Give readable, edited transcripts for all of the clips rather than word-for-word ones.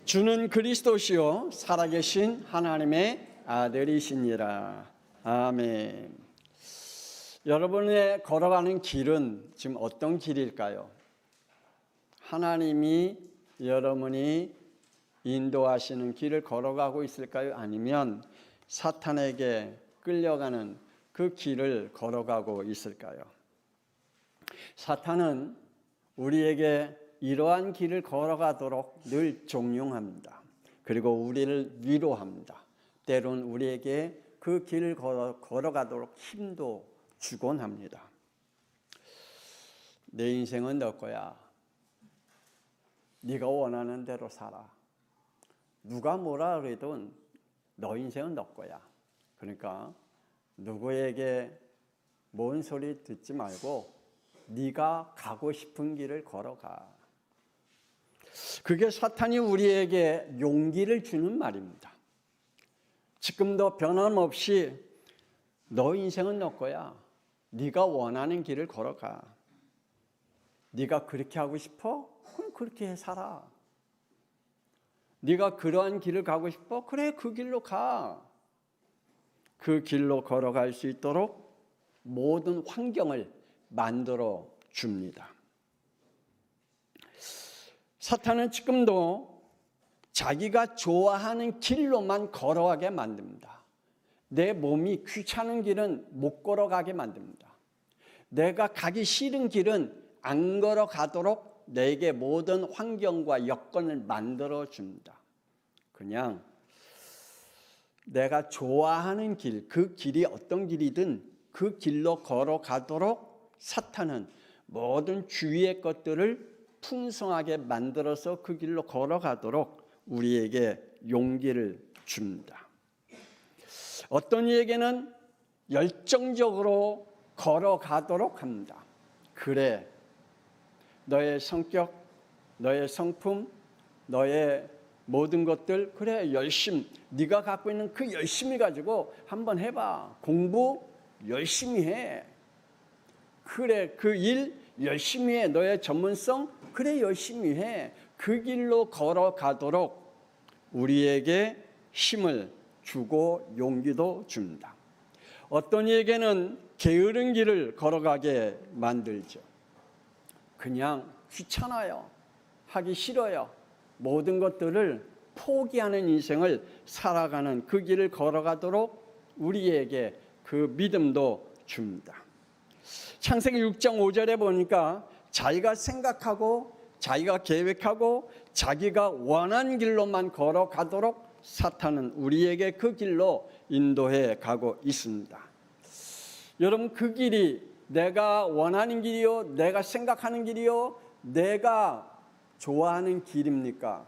주는 그리스도시요 살아계신 하나님의 아들이시니라. 아멘. 여러분의 걸어가는 길은 지금 어떤 길일까요? 하나님이 여러분이 인도하시는 길을 걸어가고 있을까요? 아니면 사탄에게 끌려가는 그 길을 걸어가고 있을까요? 사탄은 우리에게 이러한 길을 걸어가도록 늘 종용합니다. 그리고 우리를 위로합니다. 때론 우리에게 그 길을 걸어가도록 힘도 주곤 합니다. 내 인생은 너 거야. 네가 원하는 대로 살아. 누가 뭐라 그래도 너 인생은 너 거야. 그러니까 누구에게 뭔 소리 듣지 말고 네가 가고 싶은 길을 걸어가. 그게 사탄이 우리에게 용기를 주는 말입니다. 지금도 변함없이 너 인생은 너 거야. 네가 원하는 길을 걸어가. 네가 그렇게 하고 싶어? 그럼 그렇게 살아. 네가 그러한 길을 가고 싶어? 그래, 그 길로 가. 그 길로 걸어갈 수 있도록 모든 환경을 만들어 줍니다. 사탄은 지금도 자기가 좋아하는 길로만 걸어가게 만듭니다. 내 몸이 귀찮은 길은 못 걸어가게 만듭니다. 내가 가기 싫은 길은 안 걸어가도록 내게 모든 환경과 여건을 만들어 줍니다. 그냥 내가 좋아하는 길, 그 길이 어떤 길이든 그 길로 걸어가도록 사탄은 모든 주위의 것들을 풍성하게 만들어서 그 길로 걸어가도록 우리에게 용기를 줍니다. 어떤 이에게는 열정적으로 걸어가도록 합니다. 그래, 너의 성격, 너의 성품, 너의 모든 것들, 그래, 열심, 네가 갖고 있는 그 열심히 가지고 한번 해봐. 공부 열심히 해. 그래, 그 일 열심히 해. 너의 전문성, 그래, 열심히 해. 그 길로 걸어가도록 우리에게 힘을 주고 용기도 줍니다. 어떤 이에게는 게으른 길을 걸어가게 만들죠. 그냥 귀찮아요. 하기 싫어요. 모든 것들을 포기하는 인생을 살아가는 그 길을 걸어가도록 우리에게 그 믿음도 줍니다. 창세기 6장 5절에 보니까 자기가 생각하고 자기가 계획하고 자기가 원하는 길로만 걸어가도록 사탄은 우리에게 그 길로 인도해 가고 있습니다. 여러분, 그 길이 내가 원하는 길이요, 내가 생각하는 길이요, 내가 좋아하는 길입니까?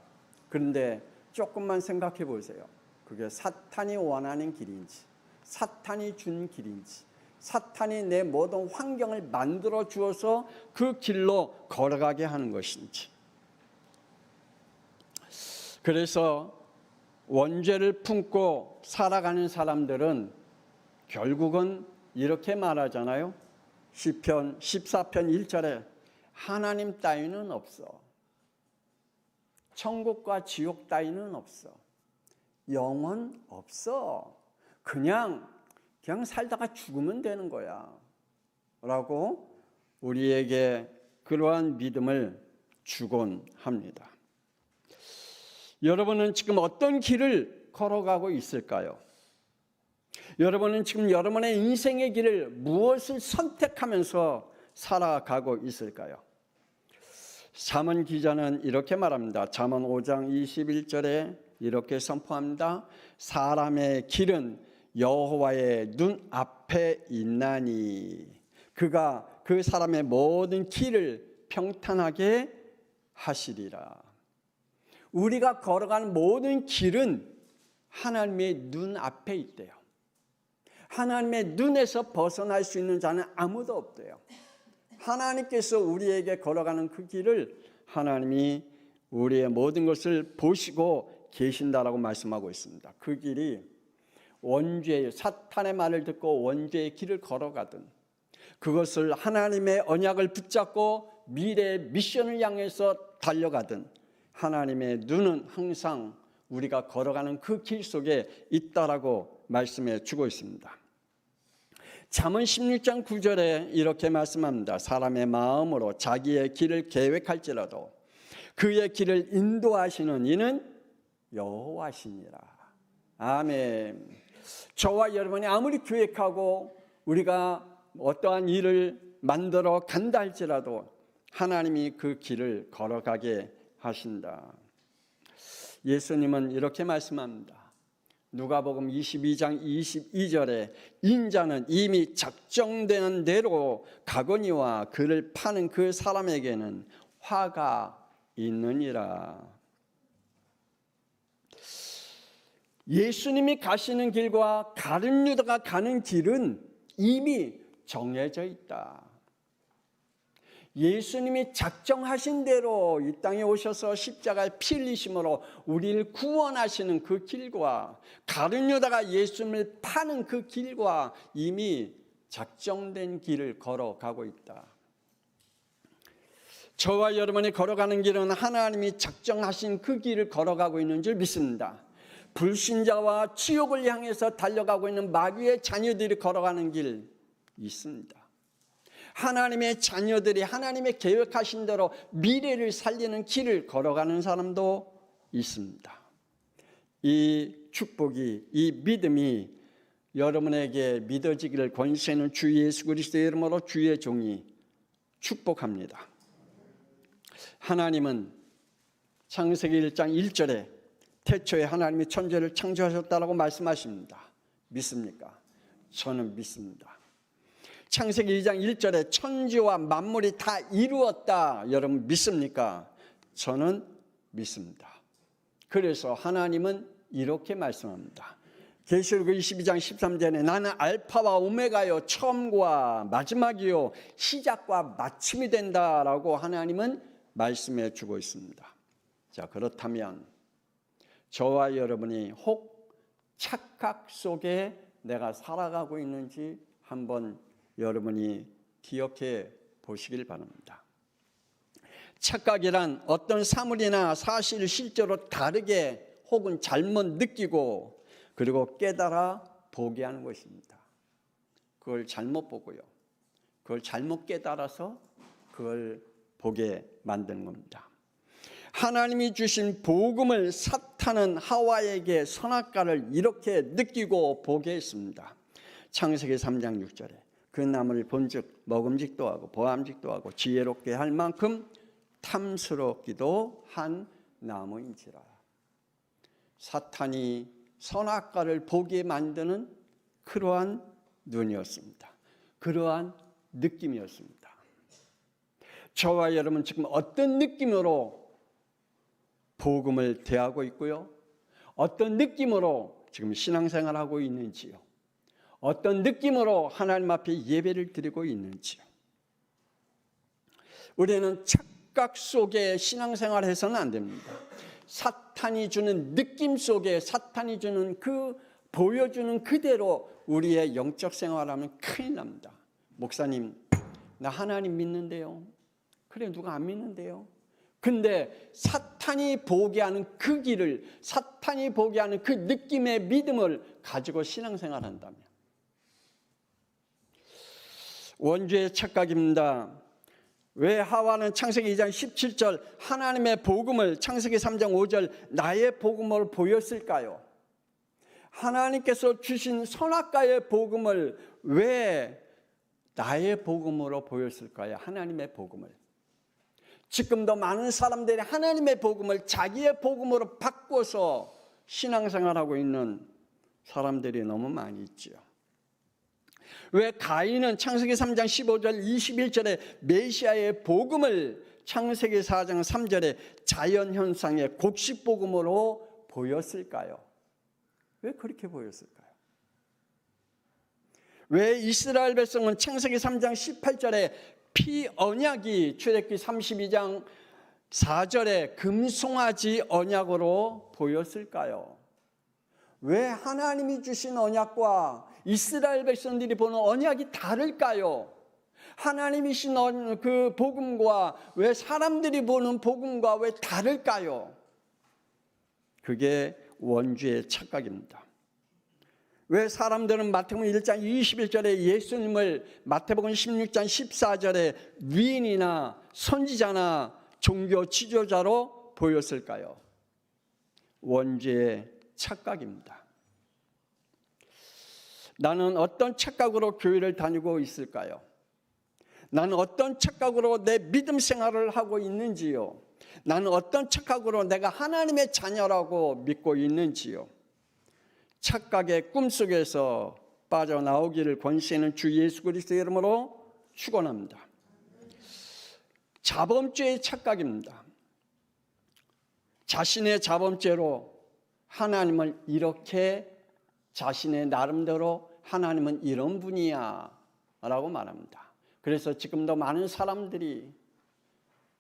그런데 조금만 생각해 보세요. 그게 사탄이 원하는 길인지, 사탄이 준 길인지, 사탄이 내 모든 환경을 만들어 주어서 그 길로 걸어가게 하는 것인지. 그래서 원죄를 품고 살아가는 사람들은 결국은 이렇게 말하잖아요. 시편 14편 1절에 하나님 따위는 없어. 천국과 지옥 따위는 없어. 영원 없어. 그냥 살다가 죽으면 되는 거야. 라고 우리에게 그러한 믿음을 주곤 합니다. 여러분은 지금 어떤 길을 걸어가고 있을까요? 여러분은 지금 여러분의 인생의 길을 무엇을 선택하면서 살아가고 있을까요? 잠언 기자는 이렇게 말합니다. 잠언 5장 21절에 이렇게 선포합니다. 사람의 길은 여호와의 눈앞에 있나니 그가 그 사람의 모든 길을 평탄하게 하시리라. 우리가 걸어가는 모든 길은 하나님의 눈앞에 있대요. 하나님의 눈에서 벗어날 수 있는 자는 아무도 없대요. 하나님께서 우리에게 걸어가는 그 길을 하나님이 우리의 모든 것을 보시고 계신다라고 말씀하고 있습니다. 그 길이 원죄의 사탄의 말을 듣고 원죄의 길을 걸어가든 그것을 하나님의 언약을 붙잡고 미래의 미션을 향해서 달려가든 하나님의 눈은 항상 우리가 걸어가는 그 길 속에 있다라고 말씀해 주고 있습니다. 잠언 16장 9절에 이렇게 말씀합니다. 사람의 마음으로 자기의 길을 계획할지라도 그의 길을 인도하시는 이는 여호와시니라. 아멘. 저와 여러분이 아무리 계획하고 우리가 어떠한 일을 만들어 간다 할지라도 하나님이 그 길을 걸어가게 하신다. 예수님은 이렇게 말씀합니다. 누가복음 22장 22절에 인자는 이미 작정되는 대로 가거니와 그를 파는 그 사람에게는 화가 있느니라. 예수님이 가시는 길과 가룟 유다가 가는 길은 이미 정해져 있다. 예수님이 작정하신 대로 이 땅에 오셔서 십자가에 피 흘리심으로 우리를 구원하시는 그 길과 가룟 유다가 예수님을 파는 그 길과 이미 작정된 길을 걸어가고 있다. 저와 여러분이 걸어가는 길은 하나님이 작정하신 그 길을 걸어가고 있는 줄 믿습니다. 불신자와 지옥을 향해서 달려가고 있는 마귀의 자녀들이 걸어가는 길 있습니다. 하나님의 자녀들이 하나님의 계획하신 대로 미래를 살리는 길을 걸어가는 사람도 있습니다. 이 축복이, 이 믿음이 여러분에게 믿어지기를 권세는 주 예수 그리스도의 이름으로 주의 종이 축복합니다. 하나님은 창세기 1장 1절에 태초에 하나님이 천지를 창조하셨다라고 말씀하십니다. 믿습니까? 저는 믿습니다. 창세기 2장 1절에 천지와 만물이 다 이루었다. 여러분 믿습니까? 저는 믿습니다. 그래서 하나님은 이렇게 말씀합니다. 계시록 22장 13절에 나는 알파와 오메가요 처음과 마지막이요 시작과 마침이 된다라고 하나님은 말씀해 주고 있습니다. 자, 그렇다면 저와 여러분이 혹 착각 속에 내가 살아가고 있는지 한번 여러분이 기억해 보시길 바랍니다. 착각이란 어떤 사물이나 사실을 실제로 다르게 혹은 잘못 느끼고 그리고 깨달아 보게 하는 것입니다. 그걸 잘못 보고요. 그걸 잘못 깨달아서 그걸 보게 만드는 겁니다. 하나님이 주신 복음을 사탄은 하와에게 선악과를 이렇게 느끼고 보게 했습니다. 창세기 3장 6절에 그 나무를 본즉 먹음직도 하고 보암직도 하고 지혜롭게 할 만큼 탐스럽기도 한 나무인지라. 사탄이 선악과를 보게 만드는 그러한 눈이었습니다. 그러한 느낌이었습니다. 저와 여러분 지금 어떤 느낌으로 복음을 대하고 있고요? 어떤 느낌으로 지금 신앙생활하고 있는지요? 어떤 느낌으로 하나님 앞에 예배를 드리고 있는지요? 우리는 착각 속에 신앙생활을 해서는 안 됩니다. 사탄이 주는 느낌 속에 사탄이 주는 그 보여주는 그대로 우리의 영적 생활하면 큰일 납니다. 목사님, 나 하나님 믿는데요. 그래, 누가 안 믿는데요. 근데 사탄이 보게 하는 그 길을, 사탄이 보게 하는 그 느낌의 믿음을 가지고 신앙생활한다면 원죄의 착각입니다. 왜 하와는 창세기 2장 17절 하나님의 복음을 창세기 3장 5절 나의 복음을 보였을까요? 하나님께서 주신 선악과의 복음을 왜 나의 복음으로 보였을까요? 하나님의 복음을. 지금도 많은 사람들이 하나님의 복음을 자기의 복음으로 바꿔서 신앙생활하고 있는 사람들이 너무 많이 있죠. 왜 가인은 창세기 3장 15절 21절에 메시아의 복음을 창세기 4장 3절에 자연현상의 곡식복음으로 보였을까요? 왜 그렇게 보였을까요? 왜 이스라엘 백성은 창세기 3장 18절에 피언약이 출애굽기 32장 4절에 금송아지 언약으로 보였을까요? 왜 하나님이 주신 언약과 이스라엘 백성들이 보는 언약이 다를까요? 하나님이신 그 복음과 왜 사람들이 보는 복음과 왜 다를까요? 그게 원죄의 착각입니다. 왜 사람들은 마태복음 1장 21절에 예수님을 마태복음 16장 14절에 위인이나 선지자나 종교 지도자로 보였을까요? 원죄의 착각입니다. 나는 어떤 착각으로 교회를 다니고 있을까요? 나는 어떤 착각으로 내 믿음 생활을 하고 있는지요? 나는 어떤 착각으로 내가 하나님의 자녀라고 믿고 있는지요? 착각의 꿈속에서 빠져나오기를 권세있는 주 예수 그리스도의 이름으로 축원합니다. 자범죄의 착각입니다. 자신의 자범죄로 하나님을 이렇게 자신의 나름대로 하나님은 이런 분이야 라고 말합니다. 그래서 지금도 많은 사람들이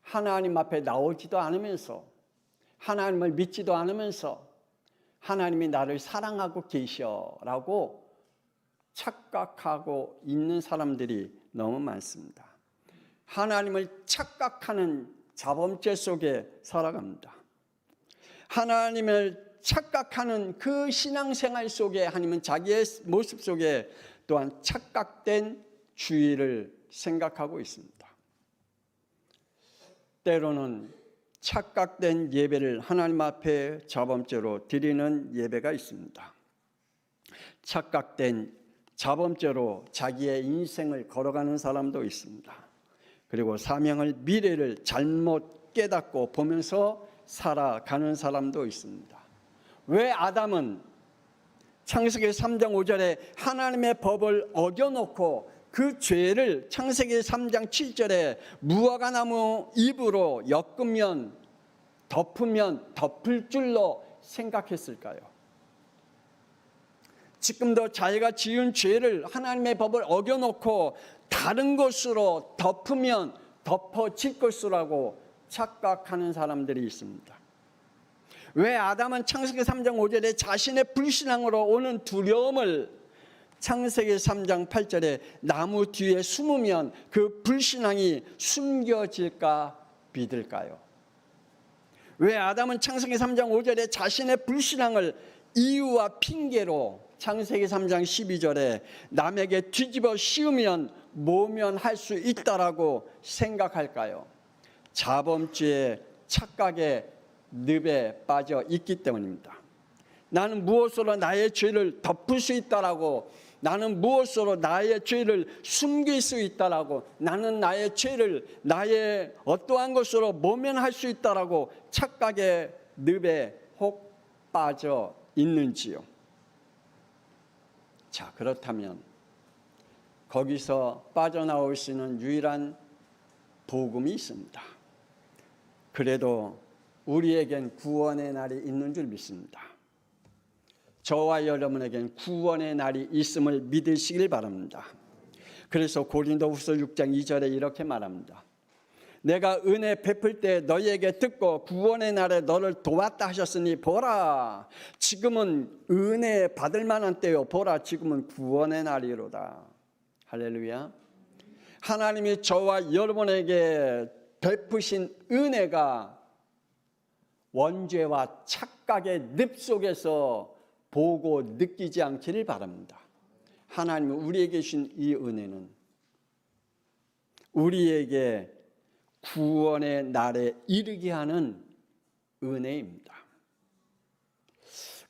하나님 앞에 나오지도 않으면서 하나님을 믿지도 않으면서 하나님이 나를 사랑하고 계셔라고 착각하고 있는 사람들이 너무 많습니다. 하나님을 착각하는 자범죄 속에 살아갑니다. 하나님을 착각하는 그 신앙생활 속에 하나님은 자기의 모습 속에 또한 착각된 주의를 생각하고 있습니다. 때로는 착각된 예배를 하나님 앞에 자범죄로 드리는 예배가 있습니다. 착각된 자범죄로 자기의 인생을 걸어가는 사람도 있습니다. 그리고 사명을 미래를 잘못 깨닫고 보면서 살아가는 사람도 있습니다. 왜 아담은 창세기 3장 5절에 하나님의 법을 어겨놓고 그 죄를 창세기 3장 7절에 무화과 나무 잎으로 엮으면 덮으면 덮을 줄로 생각했을까요? 지금도 자기가 지은 죄를 하나님의 법을 어겨놓고 다른 것으로 덮으면 덮어질 것이라고 착각하는 사람들이 있습니다. 왜 아담은 창세기 3장 5절에 자신의 불신앙으로 오는 두려움을 창세기 3장 8절에 나무 뒤에 숨으면 그 불신앙이 숨겨질까 믿을까요? 왜 아담은 창세기 3장 5절에 자신의 불신앙을 이유와 핑계로 창세기 3장 12절에 남에게 뒤집어 씌우면 모면할 수 있다라고 생각할까요? 자범죄의 착각의 늪에 빠져 있기 때문입니다. 나는 무엇으로 나의 죄를 덮을 수 있다라고, 나는 무엇으로 나의 죄를 숨길 수 있다라고, 나는 나의 죄를 나의 어떠한 것으로 모면할 수 있다라고 착각의 늪에 혹 빠져 있는지요? 자, 그렇다면 거기서 빠져나올 수 있는 유일한 복음이 있습니다. 그래도 우리에겐 구원의 날이 있는 줄 믿습니다. 저와 여러분에겐 구원의 날이 있음을 믿으시길 바랍니다. 그래서 고린도후서 6장 2절에 이렇게 말합니다. 내가 은혜 베풀 때 너희에게 듣고 구원의 날에 너를 도왔다 하셨으니 보라, 지금은 은혜 받을 만한 때요, 보라 지금은 구원의 날이로다. 할렐루야. 하나님이 저와 여러분에게 베푸신 은혜가 원죄와 착각의 늪 속에서 보고 느끼지 않기를 바랍니다. 하나님은 우리에게 주신 이 은혜는 우리에게 구원의 날에 이르게 하는 은혜입니다.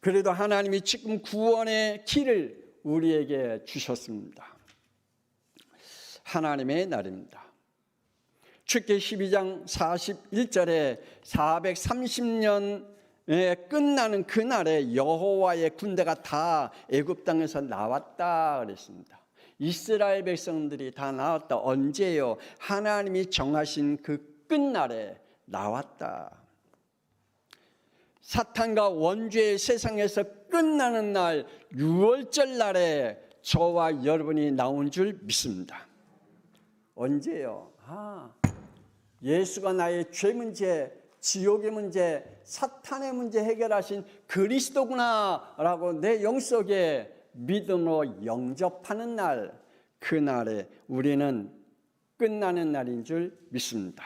그래도 하나님이 지금 구원의 길을 우리에게 주셨습니다. 하나님의 날입니다. 출애굽기 12장 41절에 430년에 끝나는 그날에 여호와의 군대가 다 애굽 땅에서 나왔다 그랬습니다. 이스라엘 백성들이 다 나왔다. 언제요? 하나님이 정하신 그 끝날에 나왔다. 사탄과 원죄의 세상에서 끝나는 날, 유월절 날에 저와 여러분이 나온 줄 믿습니다. 언제요? 예수가 나의 죄 문제, 지옥의 문제, 사탄의 문제 해결하신 그리스도구나 라고 내 영속에 믿음으로 영접하는 날, 그날에 우리는 끝나는 날인 줄 믿습니다.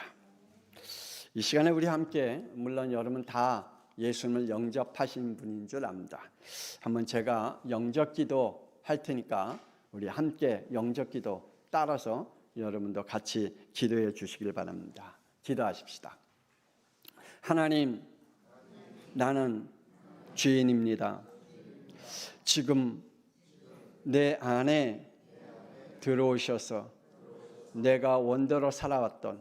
이 시간에 우리 함께, 물론 여러분 다 예수님을 영접하신 분인 줄 압니다. 한번 제가 영접기도 할 테니까 우리 함께 영접기도 따라서 여러분도 같이 기도해 주시길 바랍니다. 기도하십시다. 하나님, 나는 죄인입니다. 지금 내 안에 들어오셔서 내가 원대로 살아왔던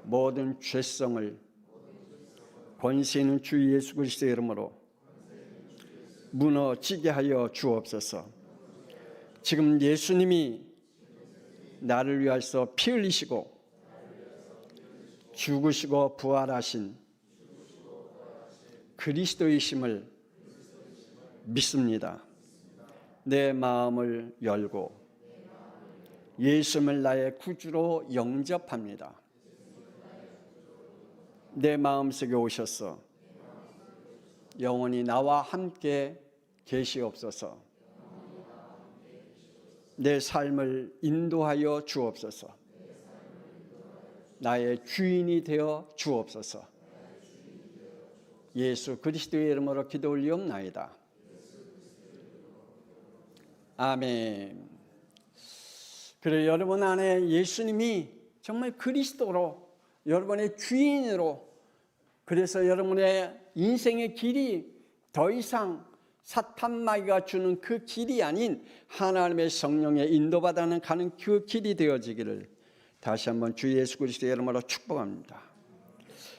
모든 죄성을 권세 있는 주 예수 그리스도의 이름으로 무너지게 하여 주옵소서. 지금 예수님이 나를 위하여서 피 흘리시고 죽으시고 부활하신 그리스도이심을 믿습니다. 내 마음을 열고 예수님을 나의 구주로 영접합니다. 내 마음속에 오셔서 영원히 나와 함께 계시옵소서. 내 삶을 인도하여 주옵소서. 나의 주인이 되어 주옵소서. 예수 그리스도의 이름으로 기도 올리옵나이다. 아멘. 그래, 여러분 안에 예수님이 정말 그리스도로, 여러분의 주인으로, 그래서 여러분의 인생의 길이 더 이상 사탄마귀가 주는 그 길이 아닌 하나님의 성령의 인도받아 가는 그 길이 되어지기를 다시 한번 주 예수 그리스도의 이름으로 축복합니다.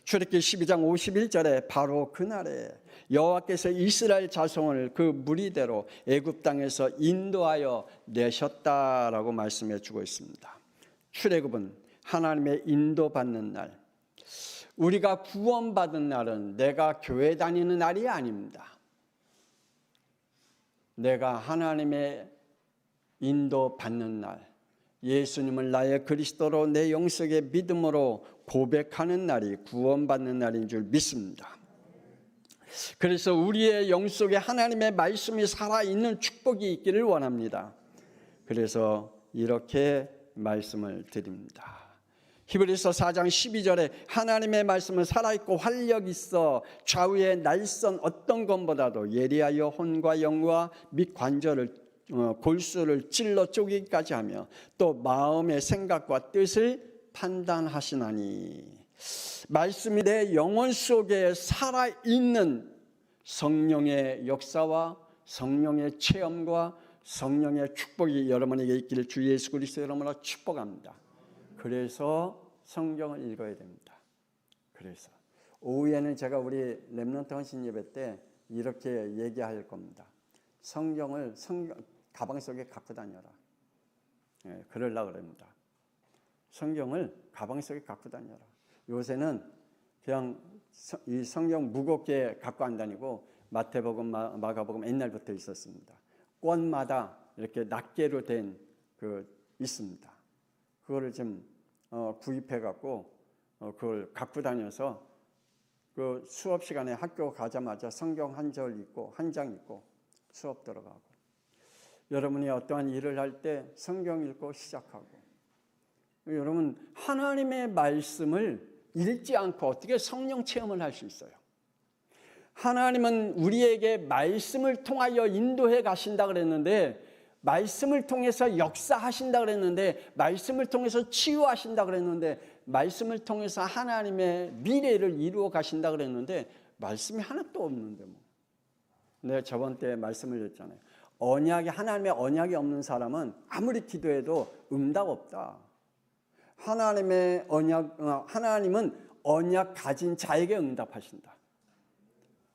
출애굽기 12장 51절에 바로 그날에 여호와께서 이스라엘 자손을 그 무리대로 애굽 땅에서 인도하여 내셨다라고 말씀해 주고 있습니다. 출애굽은 하나님의 인도받는 날, 우리가 구원받은 날은 내가 교회 다니는 날이 아닙니다. 내가 하나님의 인도받는 날, 예수님을 나의 그리스도로 내 영속의 믿음으로 고백하는 날이 구원받는 날인 줄 믿습니다. 그래서 우리의 영속에 하나님의 말씀이 살아있는 축복이 있기를 원합니다. 그래서 이렇게 말씀을 드립니다. 히브리서 4장 12절에 하나님의 말씀은 살아있고 활력 있어 좌우의 날선 어떤 것보다도 예리하여 혼과 영과 및 관절을 골수를 찔러 쪼개기까지 하며 또 마음의 생각과 뜻을 판단하시나니, 말씀이 내 영혼 속에 살아있는 성령의 역사와 성령의 체험과 성령의 축복이 여러분에게 있기를 주 예수 그리스도의 이름으로 축복합니다. 그래서 성경을 읽어야 됩니다. 그래서 오후에는 제가 우리 렘넌트 헌신 예배 때 이렇게 얘기할 겁니다. 성경을 가방 속에 갖고 다녀라. 그러려고 그럽니다. 성경을 가방 속에 갖고 다녀라. 요새는 그냥 이 성경 무겁게 갖고 안 다니고 마태복음, 마가복음 옛날부터 있었습니다. 권마다 이렇게 낱개로 된 있습니다. 그거를 좀 구입해 갖고 그걸 갖고 다녀서 그 수업 시간에 학교 가자마자 성경 한 절 읽고 한 장 읽고 수업 들어가고, 여러분이 어떠한 일을 할 때 성경 읽고 시작하고, 여러분 하나님의 말씀을 읽지 않고 어떻게 성령 체험을 할 수 있어요? 하나님은 우리에게 말씀을 통하여 인도해 가신다 그랬는데, 말씀을 통해서 역사하신다 그랬는데, 말씀을 통해서 치유하신다 그랬는데, 말씀을 통해서 하나님의 미래를 이루어 가신다 그랬는데 말씀이 하나도 없는데 뭐. 내가 저번 때 말씀을 드렸잖아요. 하나님의 언약이 없는 사람은 아무리 기도해도 응답 없다. 하나님은 언약 가진 자에게 응답하신다.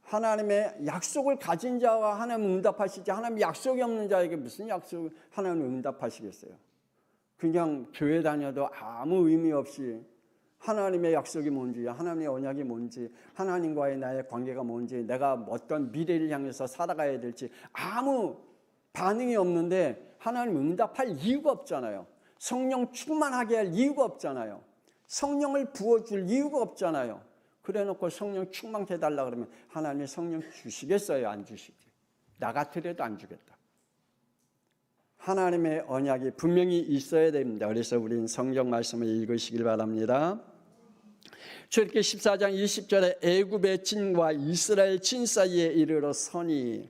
하나님의 약속을 가진 자와 하나님 응답하시지, 하나님 약속이 없는 자에게 무슨 약속을 하나님 응답하시겠어요? 그냥 교회 다녀도 아무 의미 없이 하나님의 약속이 뭔지, 하나님의 언약이 뭔지, 하나님과의 나의 관계가 뭔지, 내가 어떤 미래를 향해서 살아가야 될지 아무 반응이 없는데 하나님 응답할 이유가 없잖아요. 성령 충만하게 할 이유가 없잖아요. 성령을 부어줄 이유가 없잖아요. 그래놓고 성령 충만케 해달라 그러면 하나님이 성령 주시겠어요? 안 주시지? 나 같으려도 안 주겠다. 하나님의 언약이 분명히 있어야 됩니다. 그래서 우리는 성경 말씀을 읽으시길 바랍니다. 출애굽기 14장 20절에 애굽의 진과 이스라엘 진 사이에 이르러 서니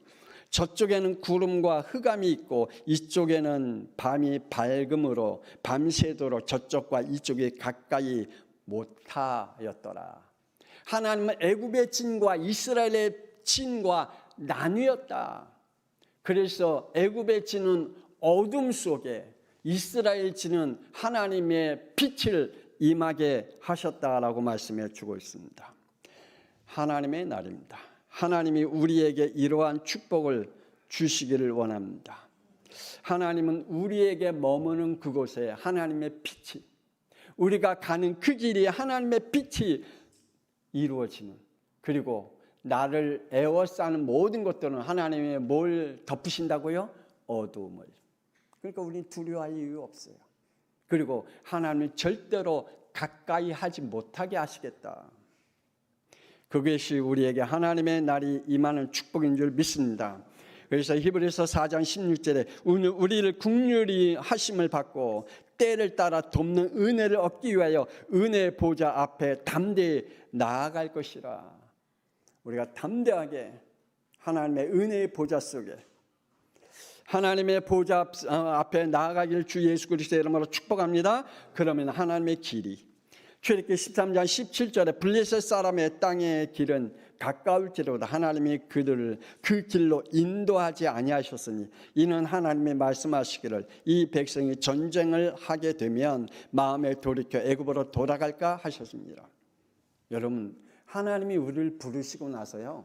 저쪽에는 구름과 흑암이 있고 이쪽에는 밤이 밝음으로 밤새도록 저쪽과 이쪽이 가까이 못하였더라. 하나님은 애굽의 진과 이스라엘의 진과 나뉘었다. 그래서 애굽의 진은 어둠 속에, 이스라엘 진은 하나님의 빛을 임하게 하셨다라고 말씀해 주고 있습니다. 하나님의 날입니다. 하나님이 우리에게 이러한 축복을 주시기를 원합니다. 하나님은 우리에게 머무는 그곳에 하나님의 빛이, 우리가 가는 그 길이 하나님의 빛이 이루어지는, 그리고 나를 에워싸는 모든 것들은 하나님의 뭘 덮으신다고요? 어두움을. 그러니까 우리는 두려워할 이유 없어요. 그리고 하나님은 절대로 가까이 하지 못하게 하시겠다. 그것이 우리에게 하나님의 날이 임하는 축복인 줄 믿습니다. 그래서 히브리서 4장 16절에 우리를 긍휼히 하심을 받고 때를 따라 돕는 은혜를 얻기 위하여 은혜의 보좌 앞에 담대히 나아갈 것이라. 우리가 담대하게 하나님의 은혜의 보좌 속에, 하나님의 보좌 앞에 나아가길 주 예수 그리스도의 이름으로 축복합니다. 그러면 하나님의 길이, 출애굽기 13장 17절에 블레셋 사람의 땅의 길은 가까울지로다 하나님이 그들을 그 길로 인도하지 아니하셨으니 이는 하나님이 말씀하시기를 이 백성이 전쟁을 하게 되면 마음에 돌이켜 애굽으로 돌아갈까 하셨습니다. 여러분, 하나님이 우리를 부르시고 나서요,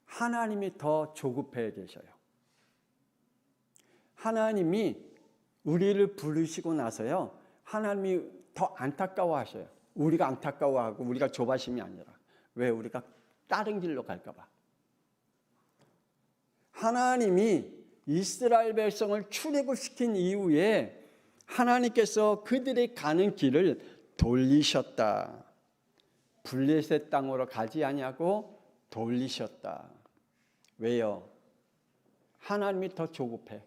하나님이 더 조급해 계셔요. 하나님이 우리를 부르시고 나서요, 하나님이 더 안타까워하셔요. 우리가 안타까워하고 우리가 조바심이 아니라. 왜? 우리가 다른 길로 갈까 봐. 하나님이 이스라엘 백성을 출애굽시킨 이후에 하나님께서 그들이 가는 길을 돌리셨다. 블레셋 땅으로 가지 아니하고 돌리셨다. 왜요? 하나님이 더 조급해.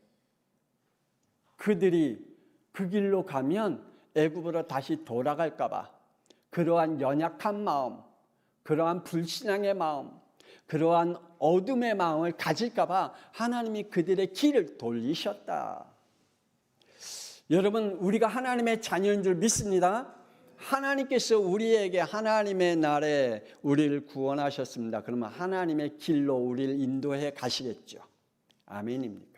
그들이 그 길로 가면 애굽으로 다시 돌아갈까 봐. 그러한 연약한 마음, 그러한 불신앙의 마음, 그러한 어둠의 마음을 가질까 봐 하나님이 그들의 길을 돌리셨다. 여러분, 우리가 하나님의 자녀인 줄 믿습니다. 하나님께서 우리에게 하나님의 날에 우리를 구원하셨습니다. 그러면 하나님의 길로 우리를 인도해 가시겠죠. 아멘입니까?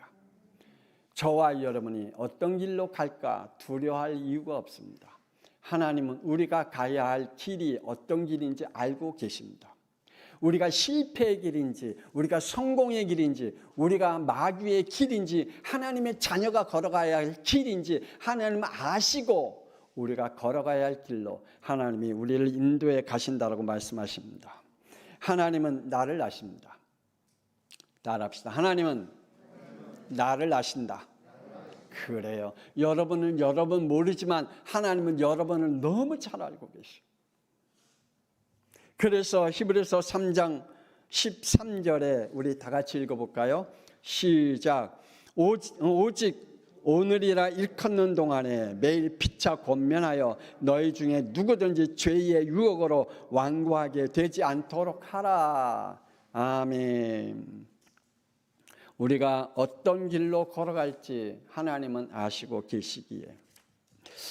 저와 여러분이 어떤 길로 갈까 두려워할 이유가 없습니다. 하나님은 우리가 가야 할 길이 어떤 길인지 알고 계십니다. 우리가 실패의 길인지, 우리가 성공의 길인지, 우리가 마귀의 길인지, 하나님의 자녀가 걸어가야 할 길인지 하나님은 아시고 우리가 걸어가야 할 길로 하나님이 우리를 인도해 가신다라고 말씀하십니다. 하나님은 나를 아십니다. 따라합시다. 하나님은 나를 아신다. 그래요. 여러분은 여러분 모르지만 하나님은 여러분을 너무 잘 알고 계셔. 그래서 히브리서 3장 13절에 우리 다 같이 읽어볼까요? 시작. 오직 오늘이라 일컫는 동안에 매일 피차 권면하여 너희 중에 누구든지 죄의 유혹으로 완고하게 되지 않도록 하라. 아멘. 우리가 어떤 길로 걸어갈지 하나님은 아시고 계시기에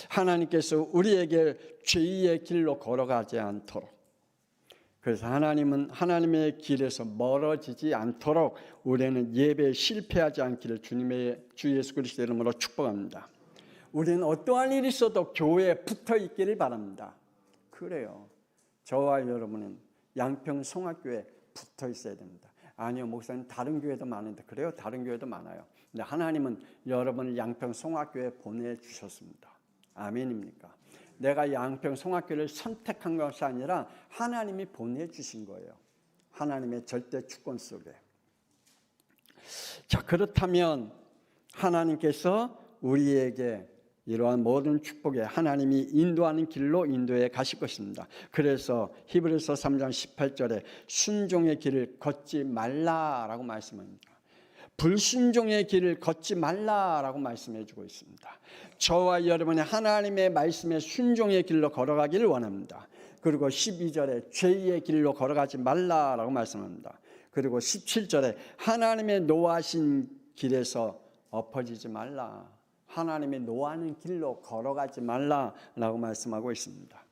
하나님께서 우리에게 죄의 길로 걸어가지 않도록, 그래서 하나님은 하나님의 길에서 멀어지지 않도록 우리는 예배에 실패하지 않기를 주님의 주 예수 그리스도의 이름으로 축복합니다. 우리는 어떠한 일이 있어도 교회에 붙어 있기를 바랍니다. 그래요. 저와 여러분은 양평 송악교회에 붙어 있어야 됩니다. 아니요, 목사님 다른 교회도 많은데. 그래요, 다른 교회도 많아요. 근데 하나님은 여러분을 양평 송악교회에 보내주셨습니다. 아멘입니까? 내가 양평 송악교회를 선택한 것이 아니라 하나님이 보내주신 거예요. 하나님의 절대 주권 속에. 자, 그렇다면 하나님께서 우리에게 이러한 모든 축복에 하나님이 인도하는 길로 인도해 가실 것입니다. 그래서 히브리서 3장 18절에 순종의 길을 걷지 말라라고 말씀합니다. 불순종의 길을 걷지 말라라고 말씀해 주고 있습니다. 저와 여러분이 하나님의 말씀에 순종의 길로 걸어가기를 원합니다. 그리고 12절에 죄의 길로 걸어가지 말라라고 말씀합니다. 그리고 17절에 하나님의 노하신 길에서 엎어지지 말라. 하나님의 노하는 길로 걸어가지 말라라고 말씀하고 있습니다.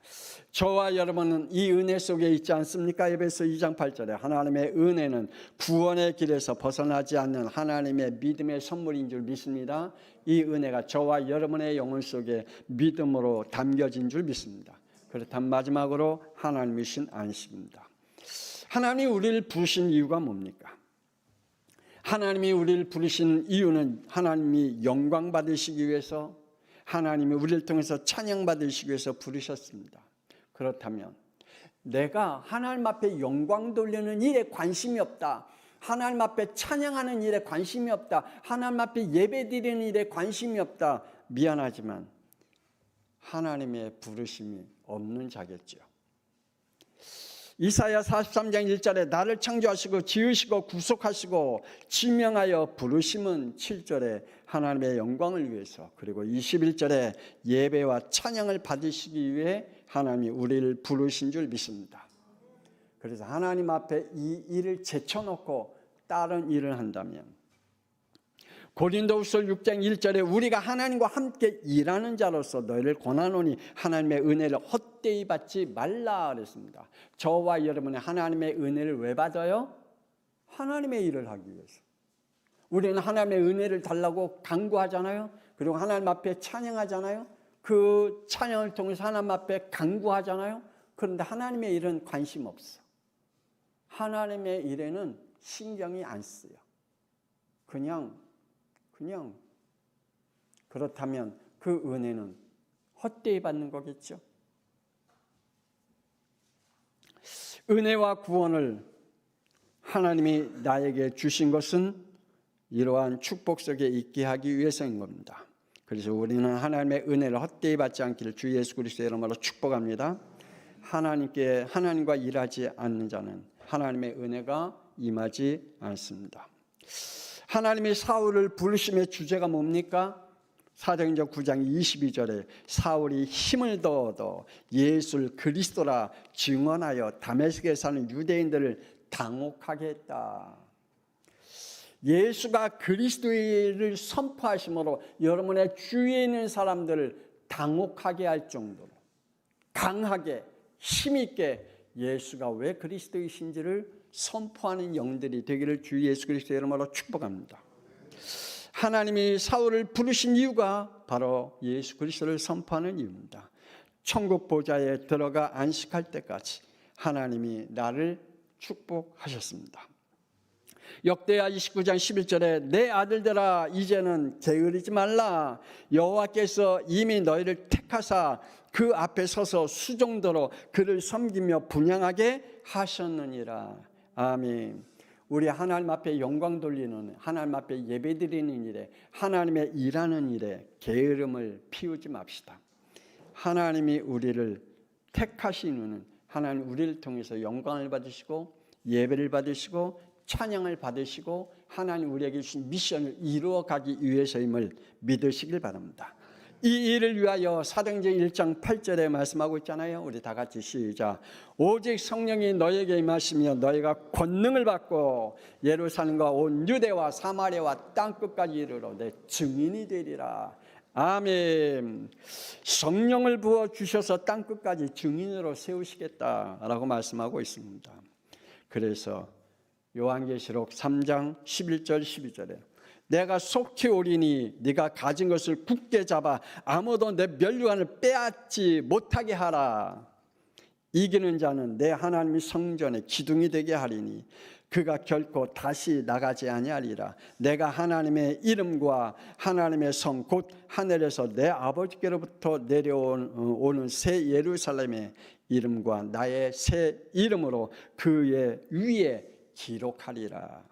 저와 여러분은 이 은혜 속에 있지 않습니까? 에베소 2장 8절에 하나님의 은혜는 구원의 길에서 벗어나지 않는 하나님의 믿음의 선물인 줄 믿습니다. 이 은혜가 저와 여러분의 영혼 속에 믿음으로 담겨진 줄 믿습니다. 그렇다면 마지막으로 하나님이신 안식입니다. 하나님이 우리를 부르신 이유가 뭡니까? 하나님이 우리를 부르신 이유는 하나님이 영광 받으시기 위해서, 하나님이 우리를 통해서 찬양 받으시기 위해서 부르셨습니다. 그렇다면 내가 하나님 앞에 영광 돌리는 일에 관심이 없다, 하나님 앞에 찬양하는 일에 관심이 없다, 하나님 앞에 예배 드리는 일에 관심이 없다, 미안하지만 하나님의 부르심이 없는 자겠죠. 이사야 43장 1절에 나를 창조하시고 지으시고 구속하시고 지명하여 부르심은 7절에 하나님의 영광을 위해서, 그리고 21절에 예배와 찬양을 받으시기 위해 하나님이 우리를 부르신 줄 믿습니다. 그래서 하나님 앞에 이 일을 제쳐놓고 다른 일을 한다면, 고린도후서 6장 1절에 우리가 하나님과 함께 일하는 자로서 너희를 권하노니 하나님의 은혜를 헛되이 받지 말라 그랬습니다. 저와 여러분이 하나님의 은혜를 왜 받아요? 하나님의 일을 하기 위해서. 우리는 하나님의 은혜를 달라고 간구하잖아요. 그리고 하나님 앞에 찬양하잖아요. 그 찬양을 통해서 하나님 앞에 간구하잖아요. 그런데 하나님의 일은 관심 없어. 하나님의 일에는 신경이 안 쓰여. 그냥 그렇다면 그 은혜는 헛되이 받는 거겠죠. 은혜와 구원을 하나님이 나에게 주신 것은 이러한 축복 속에 있게 하기 위해서인 겁니다. 그래서 우리는 하나님의 은혜를 헛되이 받지 않기를 주 예수 그리스도의 이름으로 축복합니다. 하나님과 일하지 않는 자는 하나님의 은혜가 임하지 않습니다. 하나님이 사울을 부르심의 주제가 뭡니까? 사도행전 9장 22절에 사울이 힘을 더어도 예수를 그리스도라 증언하여 다메섹에 사는 유대인들을 당혹하게 했다. 예수가 그리스도를 선포하심으로 여러분의 주위에 있는 사람들을 당혹하게 할 정도로 강하게 힘있게 예수가 왜 그리스도이신지를 선포하는 영들이 되기를 주 예수 그리스도의 이름으로 축복합니다. 하나님이 사울을 부르신 이유가 바로 예수 그리스도를 선포하는 이유입니다. 천국 보좌에 들어가 안식할 때까지 하나님이 나를 축복하셨습니다. 역대하 29장 11절에 내 아들들아 이제는 게으르지 말라. 여호와께서 이미 너희를 택하사 그 앞에 서서 수종도로 그를 섬기며 분향하게 하셨느니라. 아멘. 우리 하나님 앞에 영광 돌리는, 하나님 앞에 예배 드리는 일에, 하나님의 일하는 일에 게으름을 피우지 맙시다. 하나님이 우리를 택하신 이유는 하나님 우리를 통해서 영광을 받으시고 예배를 받으시고 찬양을 받으시고 하나님 우리에게 주신 미션을 이루어가기 위해서임을 믿으시길 바랍니다. 이 일을 위하여 사도행전 1장 8절에 말씀하고 있잖아요. 우리 다 같이 시작. 오직 성령이 너에게 임하시며 너희가 권능을 받고 예루살렘과 온 유대와 사마리아와 땅끝까지 이르러 내 증인이 되리라. 아멘. 성령을 부어주셔서 땅끝까지 증인으로 세우시겠다라고 말씀하고 있습니다. 그래서 요한계시록 3장 11절 12절에 내가 속히 오리니 네가 가진 것을 굳게 잡아 아무도 내 면류관을 빼앗지 못하게 하라. 이기는 자는 내 하나님의 성전의 기둥이 되게 하리니 그가 결코 다시 나가지 아니하리라. 내가 하나님의 이름과 하나님의 성 곧 하늘에서 내 아버지께로부터 내려오는 새 예루살렘의 이름과 나의 새 이름으로 그의 위에 기록하리라.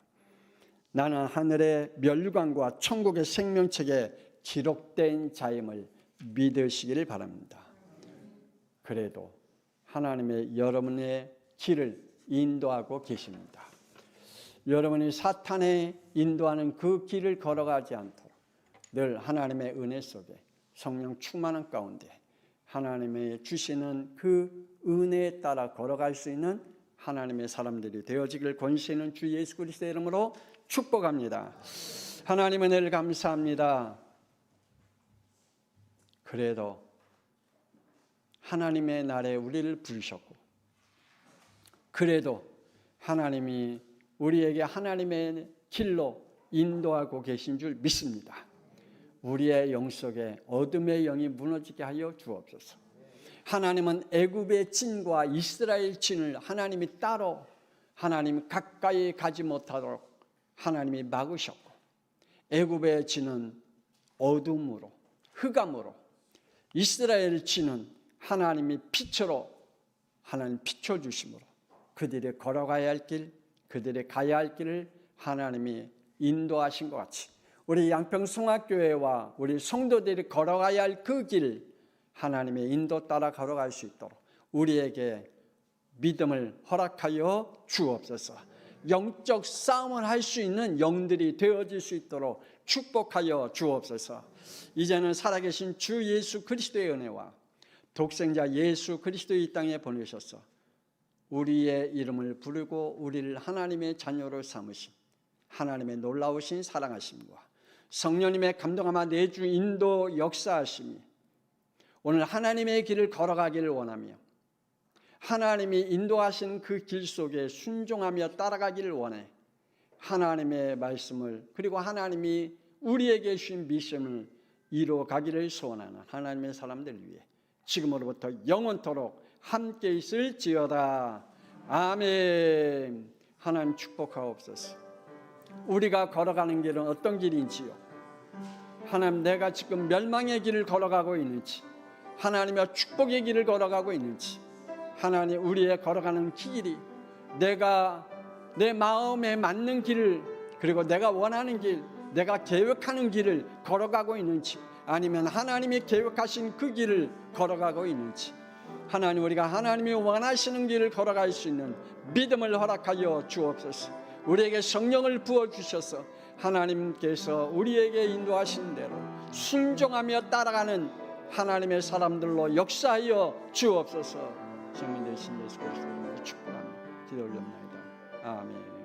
나는 하늘의 면류관과 천국의 생명책에 기록된 자임을 믿으시기를 바랍니다. 그래도 하나님의 여러분의 길을 인도하고 계십니다. 여러분이 사탄의 인도하는 그 길을 걸어가지 않도록 늘 하나님의 은혜 속에 성령 충만한 가운데 하나님의 주시는 그 은혜에 따라 걸어갈 수 있는 하나님의 사람들이 되어지길 권세는 주 예수 그리스도의 이름으로 축복합니다. 하나님 은혜를 감사합니다. 그래도 하나님의 날에 우리를 부르셨고, 그래도 하나님이 우리에게 하나님의 길로 인도하고 계신 줄 믿습니다. 우리의 영 속에 어둠의 영이 무너지게 하여 주옵소서. 하나님은 애굽의 진과 이스라엘 진을 하나님이 따로 하나님 가까이 가지 못하도록 하나님이 막으셨고, 애굽의 진은 어둠으로 흑암으로, 이스라엘 진은 하나님이 빛으로 하나님 비춰주심으로 그들이 걸어가야 할 길, 그들이 가야 할 길을 하나님이 인도하신 것 같이 우리 양평송학교회와 우리 성도들이 걸어가야 할 그 길 하나님의 인도 따라 걸어갈 수 있도록 우리에게 믿음을 허락하여 주옵소서. 영적 싸움을 할 수 있는 영들이 되어질 수 있도록 축복하여 주옵소서. 이제는 살아계신 주 예수 그리스도의 은혜와 독생자 예수 그리스도의 이 땅에 보내셔서 우리의 이름을 부르고 우리를 하나님의 자녀로 삼으신 하나님의 놀라우신 사랑하심과 성령님의 감동하마 내주 인도 역사하심이 오늘 하나님의 길을 걸어가기를 원하며 하나님이 인도하신 그 길 속에 순종하며 따라가기를 원해 하나님의 말씀을 그리고 하나님이 우리에게 주신 미션을 이루어가기를 소원하는 하나님의 사람들 위해 지금으로부터 영원토록 함께 있을지어다. 아멘. 하나님 축복하옵소서. 우리가 걸어가는 길은 어떤 길인지요? 하나님, 내가 지금 멸망의 길을 걸어가고 있는지, 하나님의 축복의 길을 걸어가고 있는지, 하나님, 우리의 걸어가는 길이 내가 내 마음에 맞는 길을, 그리고 내가 원하는 길, 내가 계획하는 길을 걸어가고 있는지, 아니면 하나님이 계획하신 그 길을 걸어가고 있는지, 하나님, 우리가 하나님이 원하시는 길을 걸어갈 수 있는 믿음을 허락하여 주옵소서. 우리에게 성령을 부어주셔서 하나님께서 우리에게 인도하신 대로 순종하며 따라가는 하나님의 사람들로 역사하여 주옵소서. 성령 되신 예수 그리스도의 이름으로 축복합니다. 기도 올립니다. 아멘.